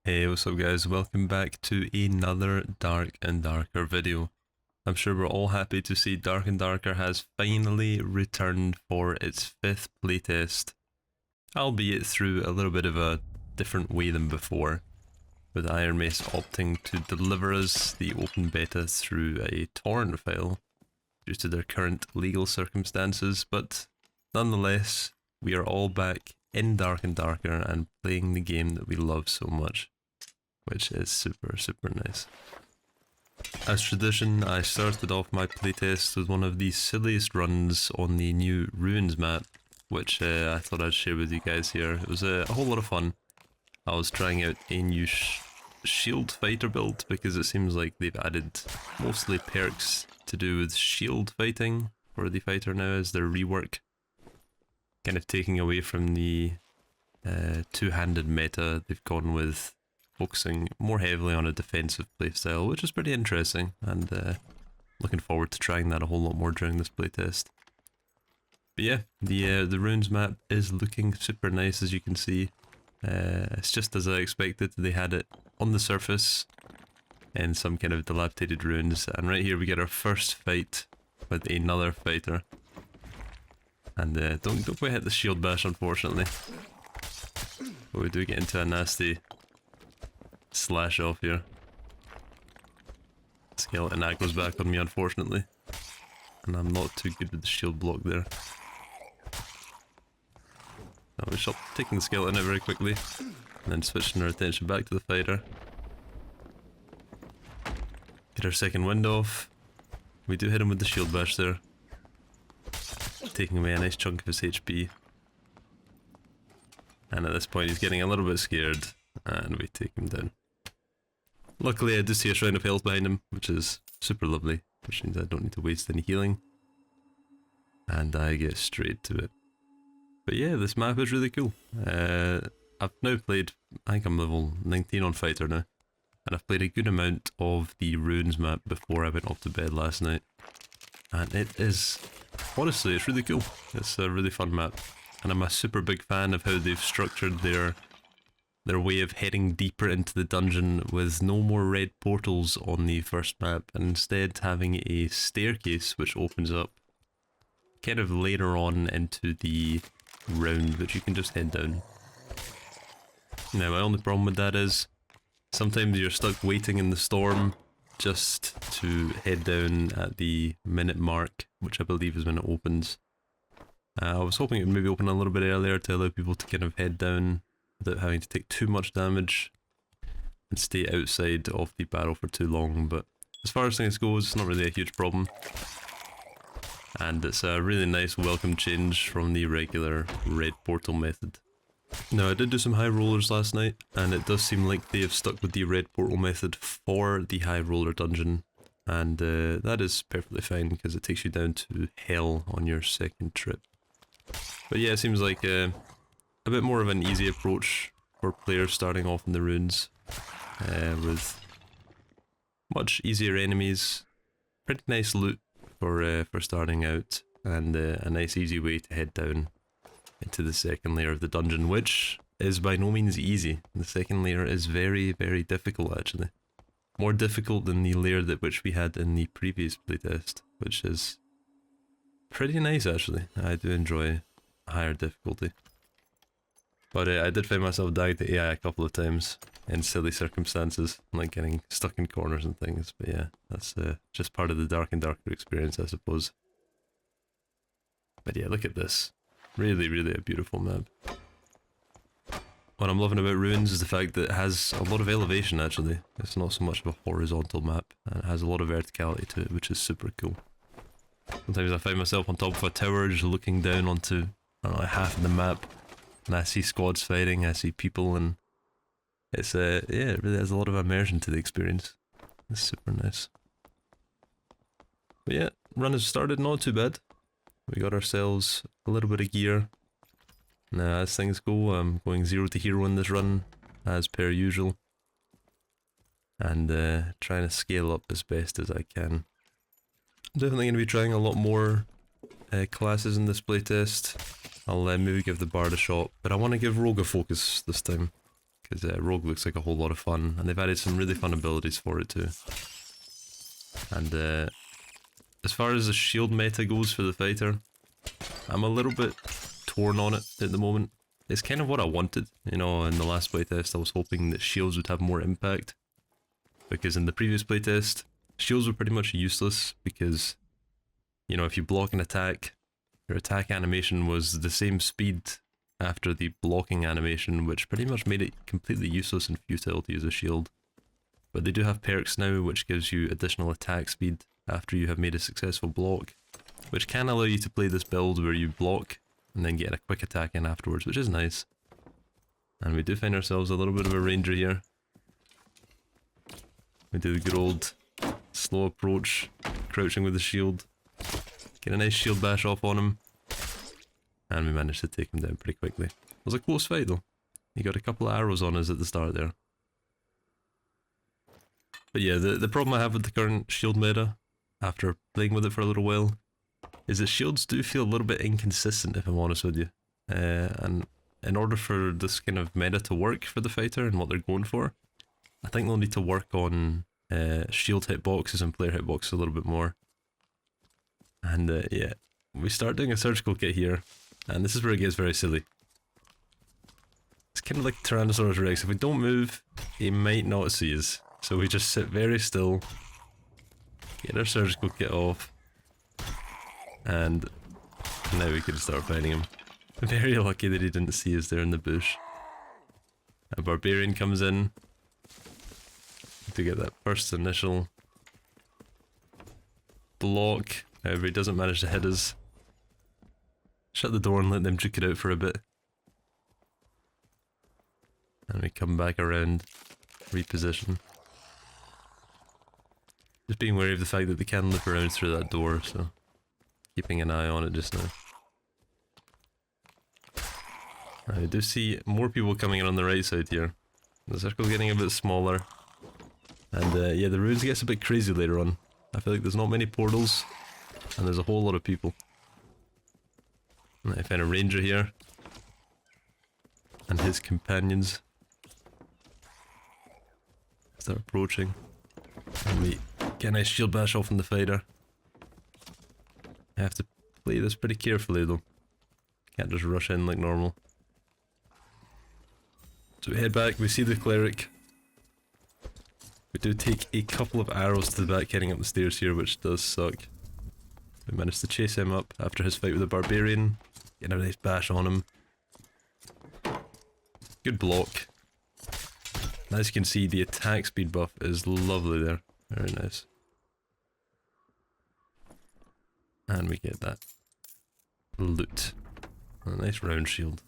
Hey, what's up guys, welcome back to another Dark and Darker video. I'm sure we're all happy to see Dark and Darker has finally returned for its 5th playtest, albeit through a little bit of a different way than before, with Iron Mace opting to deliver us the open beta through a torrent file due to their current legal circumstances, but nonetheless, we are all back in Dark and Darker and playing the game that we love so much, which is super nice. As tradition, I started off my playtest with one of the silliest runs on the new Ruins map, which I thought I'd share with you guys here. It was a whole lot of fun. I was trying out a new shield fighter build because it seems like they've added mostly perks to do with shield fighting for the fighter now as their rework, kind of taking away from the two-handed meta. They've gone with focusing more heavily on a defensive playstyle, which is pretty interesting, and looking forward to trying that a whole lot more during this playtest. But yeah, the Ruins map is looking super nice, as you can see. It's just as I expected. They had it on the surface in some kind of dilapidated ruins, and right here we get our first fight with another fighter. And don't quite hit the shield bash, unfortunately. But we do get into a nasty slash off here. Skeleton aggros back on me, unfortunately, and I'm not too good with the shield block there. Now we shall taking the skeleton out very quickly, and then switching our attention back to the fighter. Get our second wind off. We do hit him with the shield bash there, taking away a nice chunk of his HP. And at this point he's getting a little bit scared, and we take him down. Luckily I do see a shrine of health behind him, which is super lovely, which means I don't need to waste any healing. And I get straight to it. But yeah, this map is really cool. I've now played, I think I'm level 19 on fighter now, and I've played a good amount of the Ruins map before I went off to bed last night. And it is, honestly, it's really cool. It's a really fun map. And I'm a super big fan of how they've structured their way of heading deeper into the dungeon, with no more red portals on the first map, and instead having a staircase which opens up kind of later on into the round, which you can just head down. Now my only problem with that is sometimes you're stuck waiting in the storm just to head down at the minute mark, which I believe is when it opens. I was hoping it would maybe open a little bit earlier to allow people to kind of head down without having to take too much damage and stay outside of the battle for too long, but as far as things goes, it's not really a huge problem. And it's a really nice welcome change from the regular red portal method. Now I did do some high rollers last night, and it does seem like they have stuck with the red portal method for the high roller dungeon, and that is perfectly fine because it takes you down to hell on your second trip. But yeah, it seems like a bit more of an easy approach for players starting off in the ruins, with much easier enemies, pretty nice loot for starting out, and a nice easy way to head down into the second layer of the dungeon, which is by no means easy. The second layer is very difficult, actually. More difficult than the layer which we had in the previous playtest, which is pretty nice actually. I do enjoy higher difficulty. But I did find myself dying to AI a couple of times in silly circumstances, like getting stuck in corners and things. But yeah, that's just part of the Dark and Darker experience, I suppose. But yeah, look at this. Really a beautiful map. What I'm loving about Ruins is the fact that it has a lot of elevation actually. It's not so much of a horizontal map, and it has a lot of verticality to it, which is super cool. Sometimes I find myself on top of a tower just looking down onto, I don't know, half of the map, and I see squads fighting, I see people, and it's yeah, it really has a lot of immersion to the experience. It's super nice. But yeah, run has started, not too bad. We got ourselves a little bit of gear. Now as things go, I'm going 0 to hero in this run, as per usual. And trying to scale up as best as I can. I'm definitely going to be trying a lot more classes in this playtest. I'll maybe give the Bard a shot, but I want to give Rogue a focus this time, because Rogue looks like a whole lot of fun, and they've added some really fun abilities for it too. And as far as the shield meta goes for the fighter, I'm a little bit torn on it at the moment. It's kind of what I wanted, you know. In the last playtest I was hoping that shields would have more impact, because in the previous playtest shields were pretty much useless, because, you know, if you block an attack, your attack animation was the same speed after the blocking animation, which pretty much made it completely useless and futile to use a shield. But they do have perks now which gives you additional attack speed after you have made a successful block, which can allow you to play this build where you block and then get a quick attack in afterwards, which is nice. And we do find ourselves a little bit of a ranger here. We do the good old slow approach, crouching with the shield, get a nice shield bash off on him, and we managed to take him down pretty quickly. It was a close fight though. He got a couple of arrows on us at the start there. But yeah, the problem I have with the current shield meta, after playing with it for a little while, is that shields do feel a little bit inconsistent, if I'm honest with you. And in order for this kind of meta to work for the fighter and what they're going for, I think they'll need to work on shield hitboxes and player hitboxes a little bit more. And yeah, we start doing a surgical kit here, and this is where it gets very silly. It's kind of like Tyrannosaurus Rex. If we don't move, he might not see us. So we just sit very still, get our surgical kit off, and now we can start fighting him. Very lucky that he didn't see us there in the bush. A barbarian comes in to get that first initial block. However, he doesn't manage to hit us. Shut the door and let them juke it out for a bit. And we come back around, reposition. Just being wary of the fact that they can look around through that door, so keeping an eye on it just now. I do see more people coming in on the right side here. The circle's getting a bit smaller. And yeah, the ruins gets a bit crazy later on. I feel like there's not many portals, and there's a whole lot of people. And I find a ranger here, and his companions start approaching, and we get a nice shield bash off on the fighter. I have to play this pretty carefully though. Can't just rush in like normal. So we head back, we see the cleric. We do take a couple of arrows to the back heading up the stairs here, which does suck. We managed to chase him up after his fight with the barbarian. Get a nice bash on him. Good block. As you can see, the attack speed buff is lovely there. Very nice. And we get that loot. A nice round shield.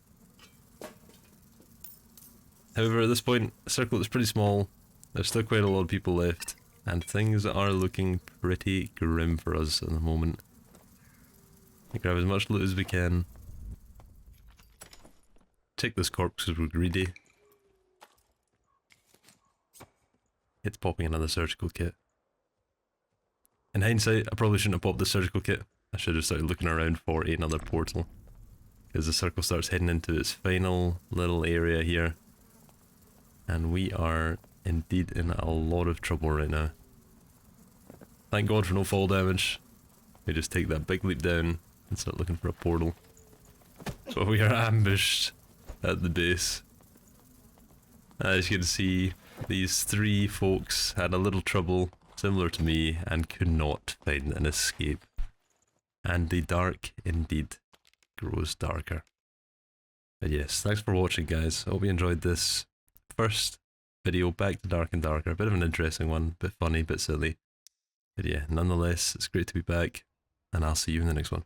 However, at this point, the circle is pretty small. There's still quite a lot of people left, and things are looking pretty grim for us at the moment. We grab as much loot as we can. Take this corpse because we're greedy. It's popping another surgical kit. In hindsight, I probably shouldn't have popped the surgical kit. I should have started looking around for another portal. Because the circle starts heading into its final little area here. And we are indeed in a lot of trouble right now. Thank God for no fall damage. We just take that big leap down and start looking for a portal. But we are ambushed at the base. As you can see, these three folks had a little trouble, similar to me, and could not find an escape. And the dark indeed grows darker. But yes, thanks for watching guys. I hope you enjoyed this first video back to Dark and Darker. A bit of an interesting one, bit funny, bit silly. But yeah, nonetheless, it's great to be back, and I'll see you in the next one.